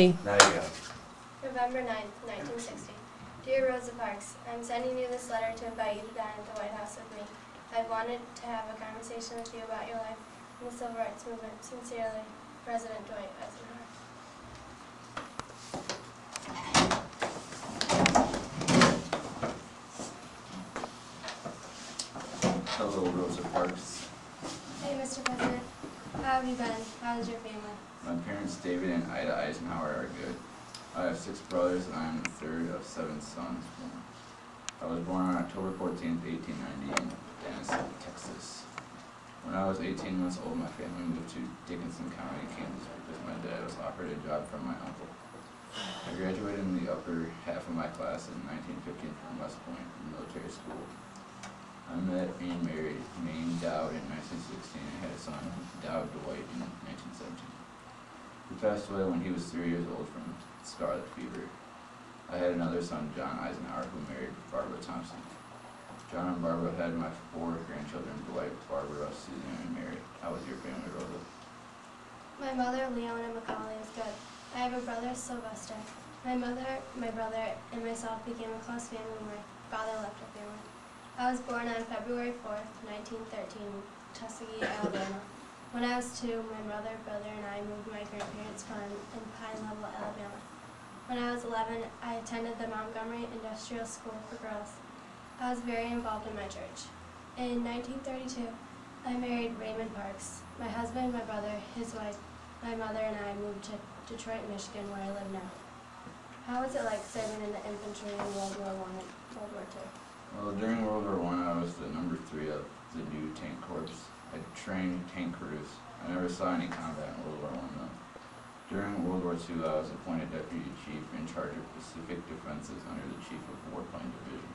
Now you go. November 9th, 1960. Dear Rosa Parks, I'm sending you this letter to invite you to dine at the White House with me. I've wanted to have a conversation with you about your life and the Civil Rights Movement. Sincerely, President Dwight Eisenhower. Hello, Rosa Parks. Hey, Mr. President. How have you been? How's your family? My parents, David and Ida Eisenhower, are good. I have 6 brothers, and I am the third of 7 sons born. I was born on October 14th, 1890 in Denison, Texas. When I was 18 months old, my family moved to Dickinson County, Kansas, because my dad was offered a job from my uncle. I graduated in the upper half of my class in 1915 from West Point Military School. I met and married Maine Dowd in 1916 and had a son, Dowd Dwight, in 1917. He passed away when he was 3 years old from scarlet fever. I had another son, John Eisenhower, who married Barbara Thompson. John and Barbara had my 4 grandchildren, Dwight, Barbara, Susan, and Mary. How was your family, Rosa? My mother, Leona Macaulay, is good. I have a brother, Sylvester. My mother, my brother, and myself became a close family when my father left our family. I was born on February 4th, 1913, Tuskegee, Alabama. When I was 2, my brother, and I moved to my grandparents' farm in Pine Level, Alabama. When I was 11, I attended the Montgomery Industrial School for Girls. I was very involved in my church. In 1932, I married Raymond Parks. My husband, my brother, his wife, my mother, and I moved to Detroit, Michigan, where I live now. How was it like serving in the infantry in World War I and World War II? Well, during World War I was the number 3 of the new tank corps. I trained tank crews. I never saw any combat in World War I, though. During World War II, I was appointed deputy chief in charge of Pacific defenses under the chief of Warplane Division.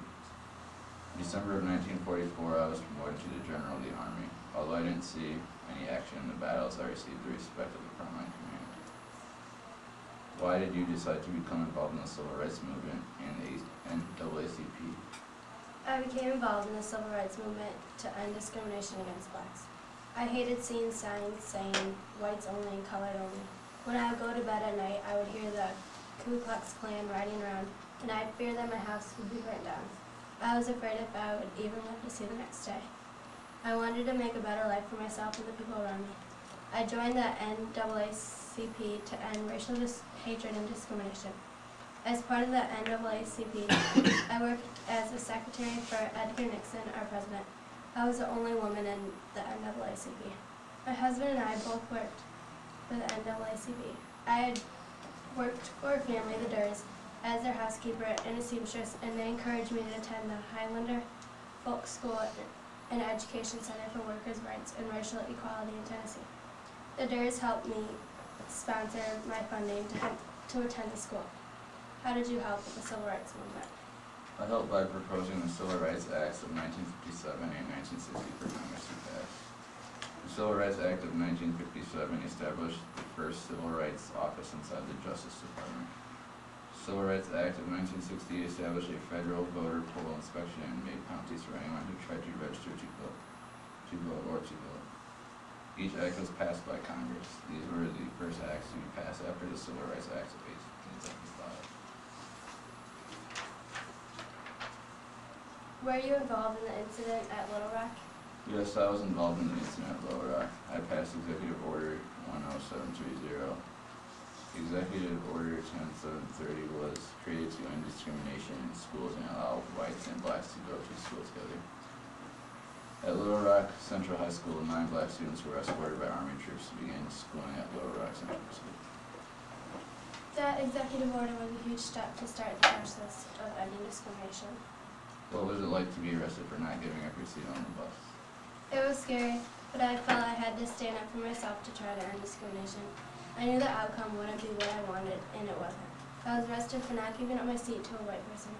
In December of 1944, I was promoted to the general of the Army. Although I didn't see any action in the battles, I received the respect of the frontline command. Why did you decide to become involved in the Civil Rights Movement and the NAACP? I became involved in the Civil Rights Movement to end discrimination against blacks. I hated seeing signs saying whites only and colored only. When I would go to bed at night, I would hear the Ku Klux Klan riding around, and I'd fear that my house would be burnt down. I was afraid if I would even live to see the next day. I wanted to make a better life for myself and the people around me. I joined the NAACP to end racial hatred and discrimination. As part of the NAACP, I worked as a secretary for Edgar Nixon, our president. I was the only woman in the NAACP. My husband and I both worked for the NAACP. I had worked for a family, the Durs, as their housekeeper and a seamstress, and they encouraged me to attend the Highlander Folk School, an education center for workers' rights and racial equality in Tennessee. The Durs helped me sponsor my funding to attend the school. How did you help with the Civil Rights Movement? I helped by proposing the Civil Rights Acts of 1957 and 1960 for Congress to pass. The Civil Rights Act of 1957 established the first civil rights office inside the Justice Department. The Civil Rights Act of 1960 established a federal voter poll inspection and made penalties for anyone who tried to register to vote. Each act was passed by Congress. These were the first acts to be passed after the Civil Rights Act of 1875. Were you involved in the incident at Little Rock? Yes, I was involved in the incident at Little Rock. I passed Executive Order 10730. Executive Order 10730 was created to end discrimination in schools and allow whites and blacks to go to school together. At Little Rock Central High School, 9 black students were escorted by Army troops to begin schooling at Little Rock Central High School. That executive order was a huge step to start the process of ending discrimination. What was it like to be arrested for not giving up your seat on the bus? It was scary, but I felt I had to stand up for myself to try to end discrimination. I knew the outcome wouldn't be what I wanted, and it wasn't. I was arrested for not giving up my seat to a white person.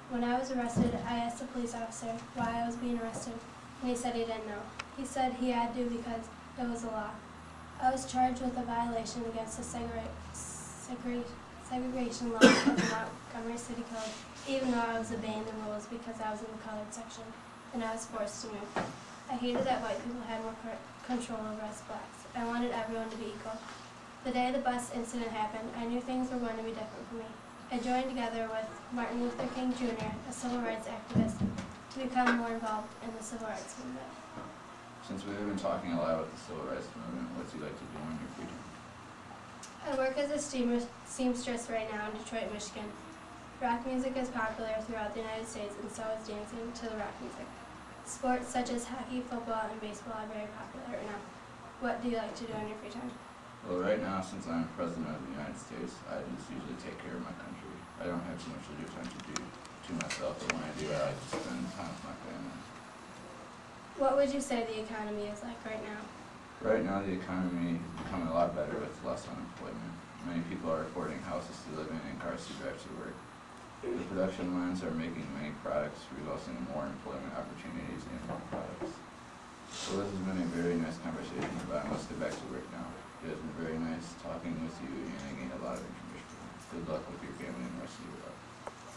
When I was arrested, I asked the police officer why I was being arrested, and he said he didn't know. He said he had to because it was a law. I was charged with a violation against the segregation law of the Montgomery City Code, even though I was obeying the rules because I was in the colored section, and I was forced to move. I hated that white people had more control over us blacks. I wanted everyone to be equal. The day the bus incident happened, I knew things were going to be different for me. I joined together with Martin Luther King Jr., a civil rights activist, to become more involved in the civil rights movement. Since we've been talking a lot about the civil rights movement, what do you like to do in your free time? I work as a seamstress right now in Detroit, Michigan. Rock music is popular throughout the United States, and so is dancing to the rock music. Sports such as hockey, football, and baseball are very popular right now. What do you like to do in your free time? Well, right now, since I'm President of the United States, I just usually take care of my country. I don't have too much to do to myself, but when I do, I like to spend time with my family. What would you say the economy is like right now? Right now, the economy is becoming a lot better with less unemployment. Many people are affording houses to live in and cars to drive to work. The production lines are making many products, resulting in more employment opportunities and more products. So this has been a very nice conversation, but I must get back to work now. It has been very nice talking with you, and I gained a lot of information. Good luck with your family and the rest of your life.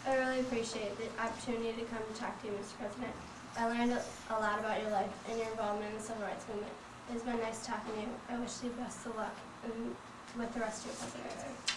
I really appreciate the opportunity to come to talk to you, Mr. President. I learned a lot about your life and your involvement in the civil rights movement. It's been nice talking to you. I wish you best of luck with the rest of your presidency.